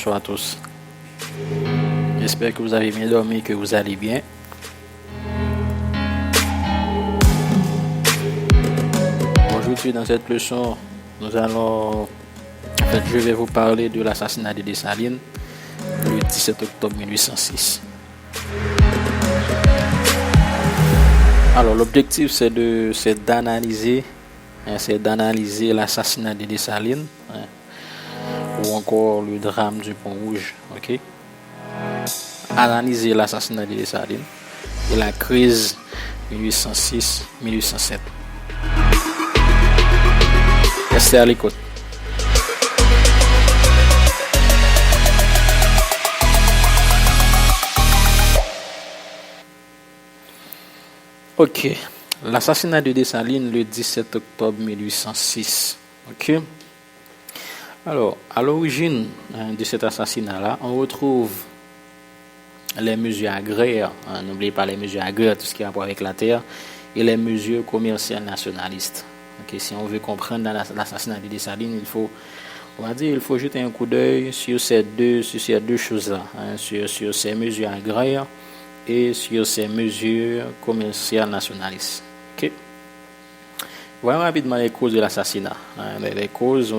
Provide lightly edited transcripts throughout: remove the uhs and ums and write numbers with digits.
bonsoir à tous. J'espère que vous avez bien dormi, que vous allez bien. Aujourd'hui, dans cette leçon, je vais vous parler de l'assassinat de Dessalines le 17 octobre 1806. Alors, l'objectif, c'est d'analyser l'assassinat de Dessalines, ou encore le drame du Pont Rouge. Ok? Analyser l'assassinat de Dessalines et la crise 1806-1807. Restez à l'écoute. Ok. L'assassinat de Dessalines le 17 octobre 1806. Ok. Alors, à l'origine de cet assassinat-là, on retrouve les mesures agraires, n'oubliez pas les mesures agraires, tout ce qui a rapport avec la terre, et les mesures commerciales nationalistes. Okay, si on veut comprendre l'assassinat de Dessalines, il faut jeter un coup d'œil sur ces deux choses-là, sur ces mesures agraires et sur ces mesures commerciales nationalistes. Okay? Voyons rapidement les causes de l'assassinat. Les causes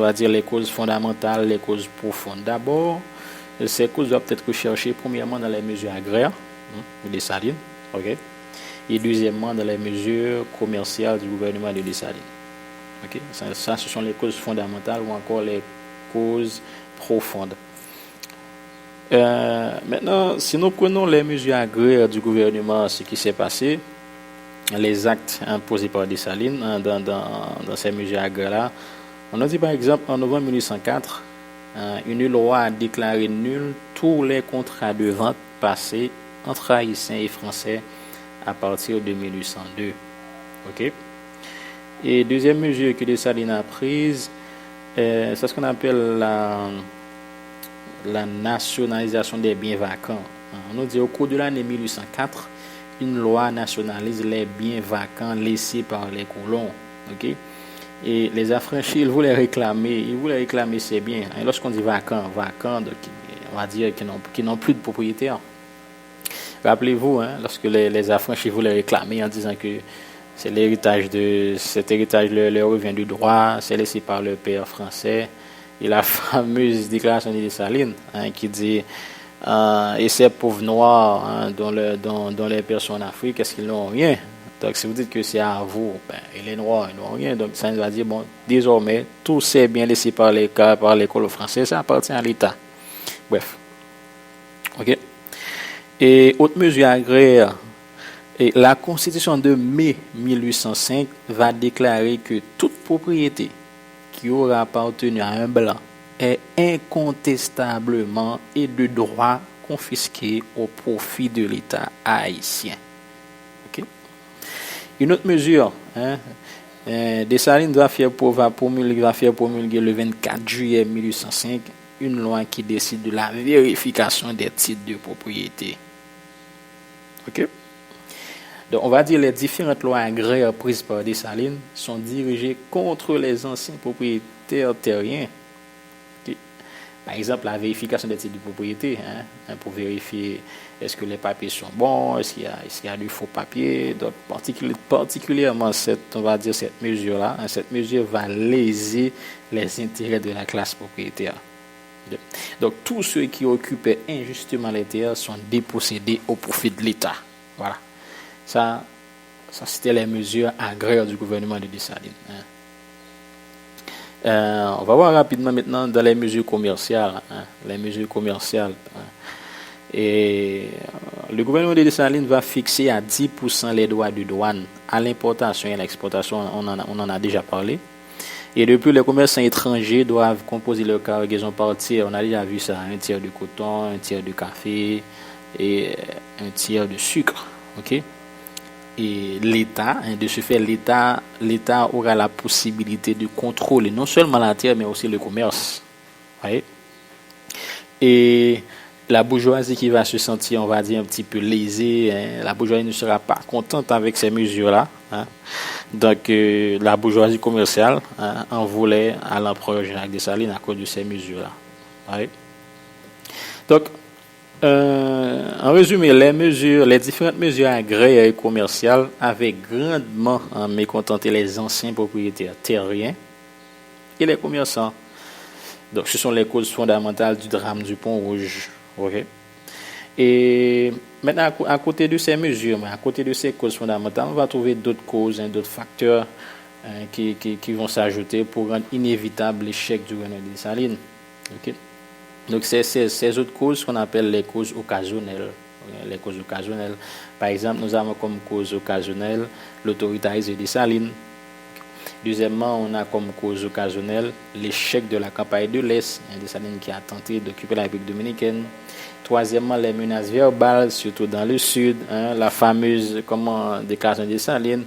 fondamentales, les causes profondes. D'abord, ces causes doivent être recherchées premièrement dans les mesures agraires de Dessalines, okay? Et deuxièmement dans les mesures commerciales du gouvernement de Dessalines. Okay? Ça, ce sont les causes fondamentales ou encore les causes profondes. Maintenant, si nous prenons les mesures agraires du gouvernement, ce qui s'est passé, les actes imposés par Dessalines dans ces mesures agraires-là, on a dit par exemple en novembre 1804, une loi a déclaré nul tous les contrats de vente passés entre Haïtiens et Français à partir de 1802. Ok? Et deuxième mesure que Dessalines a prise, c'est ce qu'on appelle la nationalisation des biens vacants. On nous dit au cours de l'année 1804, une loi nationalise les biens vacants laissés par les colons. Ok? Et les affranchis, ils voulaient réclamer ces biens. Et lorsqu'on dit vacants, donc on va dire qu'ils n'ont plus de propriétaires. Rappelez-vous, lorsque les affranchis voulaient réclamer en disant que cet héritage leur revient du droit, c'est laissé par le père français. Et la fameuse déclaration de Dessalines qui dit et ces pauvres noirs dont les pères sont en Afrique, est-ce qu'ils n'ont rien? Donc si vous dites que c'est à vous, et les noirs ils n'ont rien. Donc ça nous va dire, bon, désormais, tous ces biens laissés par les colons français, ça appartient à l'État. Bref. Ok. Et autre mesure agraire, et la Constitution de mai 1805 va déclarer que toute propriété qui aura appartenu à un blanc est incontestablement et de droit confisquée au profit de l'État haïtien. Okay? Une autre mesure, Dessalines va faire promulguer le 24 juillet 1805 une loi qui décide de la vérification des titres de propriété. Ok? Donc, on va dire les différentes lois agraires prises par Dessalines sont dirigées contre les anciens propriétaires terriens. Okay. Par exemple, la vérification des titres de propriété, pour vérifier est-ce que les papiers sont bons, est-ce qu'il y a du faux papier. Donc, particulièrement cette mesure-là, cette mesure va léser les intérêts de la classe propriétaire. Donc, tous ceux qui occupaient injustement les terres sont dépossédés au profit de l'État. Voilà. Ça c'était les mesures agraires du gouvernement de Dessalines. On va voir rapidement maintenant dans les mesures commerciales. Et le gouvernement de Dessalines va fixer à 10% les droits de douane à l'importation et à l'exportation. On en a déjà parlé. Et depuis, les commerçants étrangers doivent composer leur cargaison par tiers. On a déjà vu ça, un tiers de coton, un tiers de café et un tiers de sucre. Ok? Et l'État, de ce fait, l'État aura la possibilité de contrôler non seulement la terre, mais aussi le commerce. Ouais. Et la bourgeoisie qui va se sentir, on va dire, un petit peu lésée, la bourgeoisie ne sera pas contente avec ces mesures-là. Donc, la bourgeoisie commerciale en voulait à l'empereur Jacques Dessalines à cause de ces mesures-là. Ouais. Donc, en résumé, les différentes mesures agraires et commerciales avaient grandement mécontenté les anciens propriétaires terriens et les commerçants. Donc, ce sont les causes fondamentales du drame du Pont Rouge. Okay? Et maintenant, à côté de ces mesures, à côté de ces causes fondamentales, on va trouver d'autres causes, d'autres facteurs qui vont s'ajouter pour rendre inévitable l'échec du gouvernement des Salines. Okay? Donc, c'est ces autres causes qu'on appelle les causes occasionnelles. Les causes occasionnelles. Par exemple, nous avons comme cause occasionnelle l'autoritarisme des Salines. Deuxièmement, on a comme cause occasionnelle l'échec de la campagne de l'Est, des Salines qui a tenté d'occuper la République dominicaine. Troisièmement, les menaces verbales, surtout dans le sud, la fameuse déclaration des Salines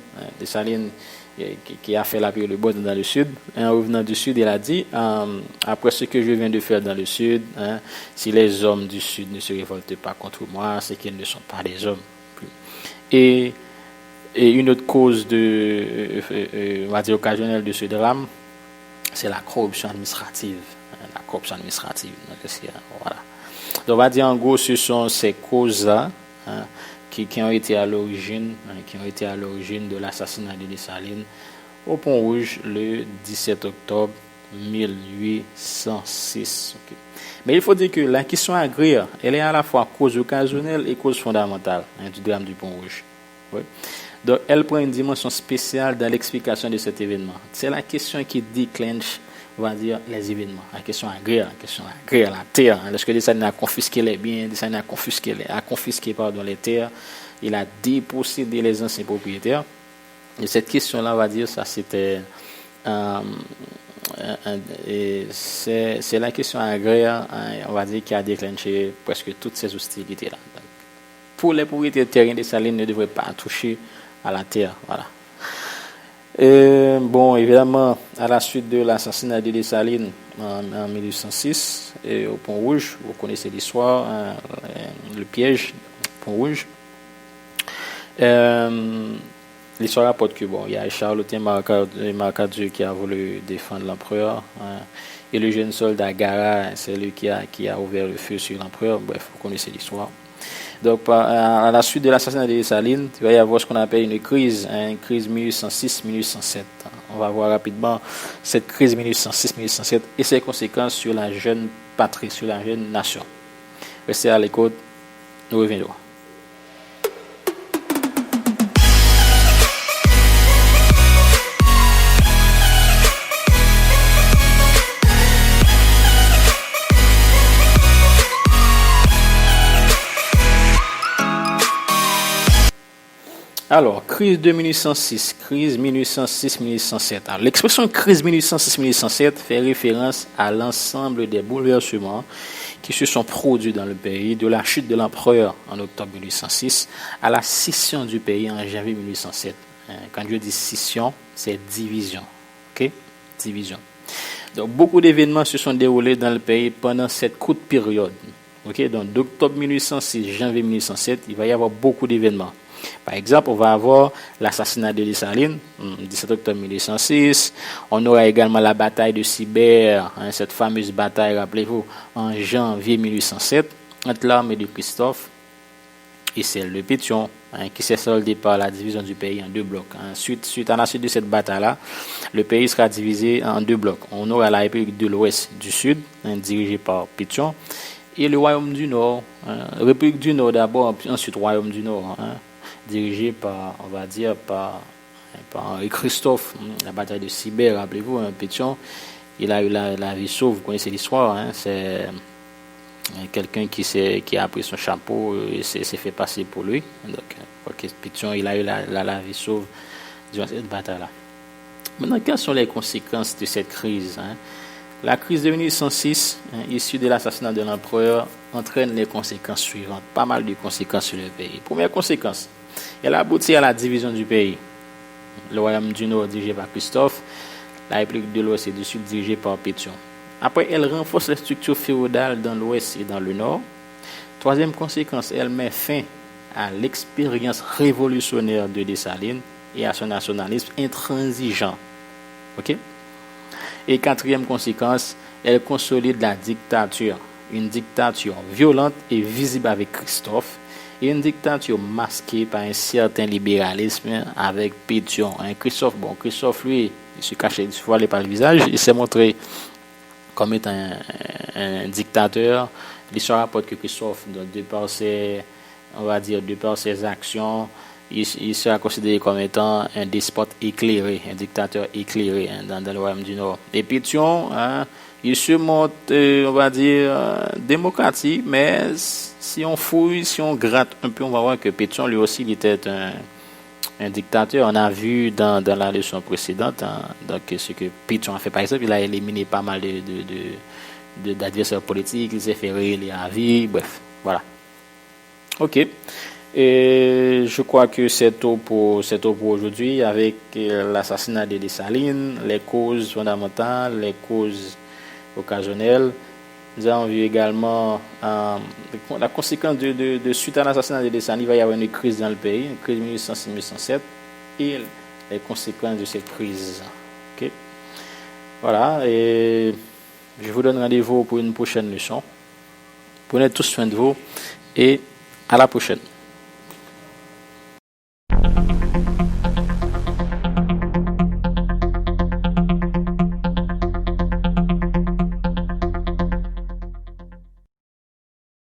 qui a fait la période de bonne dans le sud. En revenant du sud, il a dit, après ce que je viens de faire dans le sud, si les hommes du sud ne se révoltent pas contre moi, c'est qu'ils ne sont pas des hommes. Et une autre cause on va dire occasionnelle de ce drame, c'est la corruption administrative. La corruption administrative. Voilà. Donc, on va dire en gros, ce sont ces causes-là qui ont été à l'origine de l'assassinat de Dessalines au Pont Rouge le 17 octobre 1806. Okay. Mais il faut dire que la question agraire, elle est à la fois cause occasionnelle et cause fondamentale du drame du Pont Rouge. Ouais. Donc, elle prend une dimension spéciale dans l'explication de cet événement. C'est la question qui déclenche, on va dire, les événements. La question agraire, la terre. Lorsque Dessalines a confisqué les biens, Dessalines a confisqué les terres, il a dépossédé les anciens propriétaires. Et cette question-là, on va dire, ça c'était... c'est la question agraire, on va dire, qui a déclenché presque toutes ces hostilités-là. Donc, pour les propriétaires terriens, Dessalines ne devraient pas toucher à la terre. Voilà. Et, bon, évidemment, à la suite de l'assassinat de Dessalines en 1806 au Pont Rouge, vous connaissez l'histoire, le piège, Pont Rouge. L'histoire rapporte que il y a Charlotin Marcadieu qui a voulu défendre l'empereur, et le jeune soldat Gara, c'est lui qui a ouvert le feu sur l'empereur. Bref, vous connaissez l'histoire. Donc, à la suite de l'assassinat de Dessalines, il va y avoir ce qu'on appelle une crise 1806-1807. On va voir rapidement cette crise 1806-1807 et ses conséquences sur la jeune patrie, sur la jeune nation. Restez à l'écoute, nous reviendrons. Alors, crise de 1806, crise 1806-1807. Alors, l'expression crise 1806-1807 fait référence à l'ensemble des bouleversements qui se sont produits dans le pays, de la chute de l'empereur en octobre 1806 à la scission du pays en janvier 1807. Quand je dis scission, c'est division. Ok? Division. Donc, beaucoup d'événements se sont déroulés dans le pays pendant cette courte période. Ok? Donc, d'octobre 1806 janvier 1807, il va y avoir beaucoup d'événements. Par exemple, on va avoir l'assassinat de Dessalines, 17 octobre 1806. On aura également la bataille de Sibert, cette fameuse bataille, rappelez-vous, en janvier 1807, entre l'armée de Christophe et celle de Pétion, qui s'est soldée par la division du pays en deux blocs. Suite à la suite de cette bataille-là, le pays sera divisé en deux blocs. On aura la République de l'Ouest du Sud, dirigée par Pétion, et le Royaume du Nord, République du Nord d'abord, ensuite Royaume du Nord, dirigé par, on va dire, par Henri Christophe. La bataille de Sibert, rappelez-vous, Pétion, il a eu la vie sauve, vous connaissez l'histoire, c'est quelqu'un qui a pris son chapeau et s'est fait passer pour lui. Donc, Pétion, il a eu la vie sauve durant cette bataille-là. Maintenant, quelles sont les conséquences de cette crise? La crise de 1806, issue de l'assassinat de l'empereur, entraîne les conséquences suivantes, pas mal de conséquences sur le pays. Première conséquence, elle aboutit à la division du pays. Le Royaume du Nord dirigé par Christophe, la République de l'Ouest et du Sud dirigée par Pétion. Après, elle renforce les structures féodales dans l'Ouest et dans le Nord. Troisième conséquence, elle met fin à l'expérience révolutionnaire de Dessalines et à son nationalisme intransigeant. Ok? Et quatrième conséquence, elle consolide la dictature une dictature violente et visible avec Christophe, et une dictature masquée par un certain libéralisme avec Pétion. Christophe, lui, il se cachait, il se voilait par le visage, il s'est montré comme étant un dictateur. L'histoire rapporte que Christophe, de par ses actions, il sera considéré comme étant un despote éclairé, un dictateur éclairé dans le royaume du Nord. Et Pétion, il se montre, démocratique, mais si on fouille, si on gratte un peu, on va voir que Pétion, lui aussi, il était un dictateur. On a vu dans la leçon précédente, donc ce que Pétion a fait, par exemple, il a éliminé pas mal d'adversaires politiques, il s'est fait réélire à vie, bref, voilà. Ok. Et je crois que c'est tout pour aujourd'hui avec l'assassinat de Dessalines, les causes fondamentales, les causes occasionnelles. Nous avons vu également la conséquence de suite à l'assassinat de Dessalines, il va y avoir une crise dans le pays, une crise 1806-1807 et les conséquences de cette crise. Ok. Voilà, et je vous donne rendez-vous pour une prochaine leçon. Prenez tous soin de vous et à la prochaine.